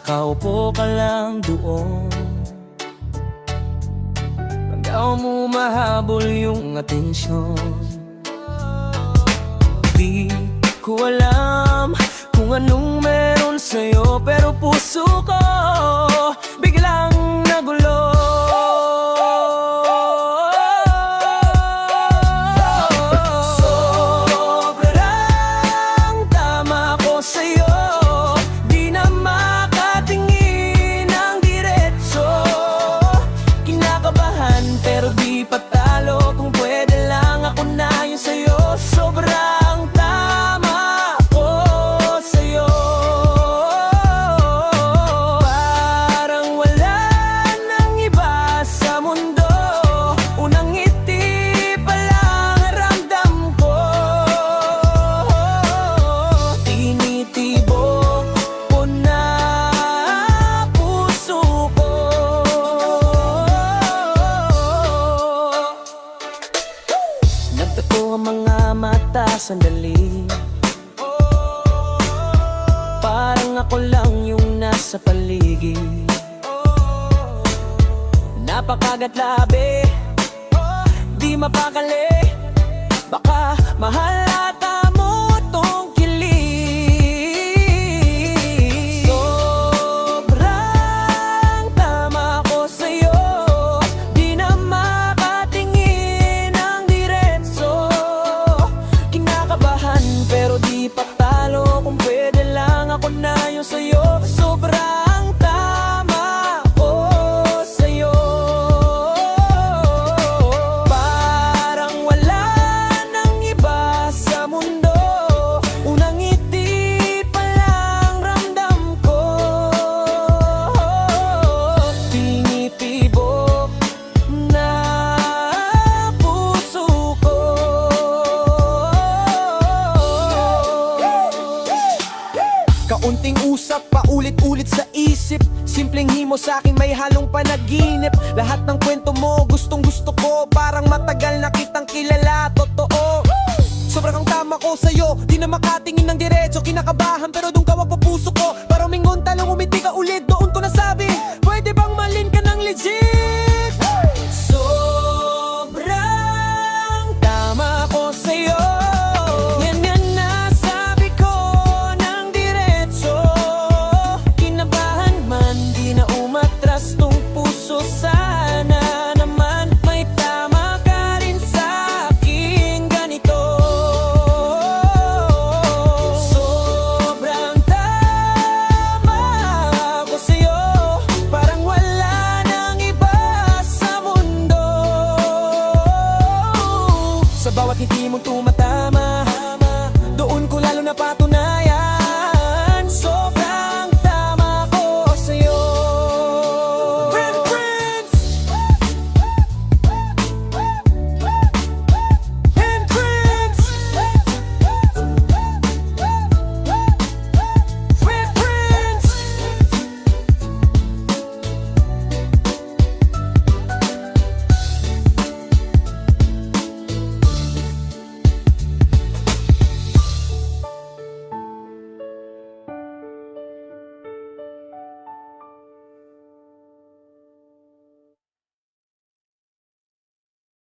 Nakaupo ka lang doon, hanggang mo mahabol yung atensyon. Di ko alam kung anong meron sa'yo, pero puso ko biglang nagulo. Sobrang tama ko sa'yo, di na makatingin ng diretso. Kinakabahan pero di patalo, kung pwede lang ako na yun sa'yo. Sobrang tama ko sa'yo, parang wala nang iba sa mundo. Unang ngiti pa lang ramdam ko, tinitibok ko na puso ko. Nagtato ang mga mata sandali, parang ako lang yung nasa paligid. Napakagatlabi, di mapakali, baka mahalata mo tong kilig. Sobrang tama ko sa'yo, di na makatingin ng diretso. Kinakabahan pero di patalo, kung pwede lang ako na yun sa'yo. Sobrang tama ko sa'yo, parang wala nang iba sa mundo. Unang ngiti pa lang ramdam ko, tinitibok na puso ko. Kaunting usap, paulit-ulit sa isip, simpleng himo sa'kin may halong panaginip. Lahat ng kwento mo gustong gusto ko, parang matagal na kitang kilala, totoo. Sobrang tama ko sa'yo, di na makatingin ng diretso. Kinakabahan pero dun ka wag pa puso ko, parang mingon talong umiti ka ulit.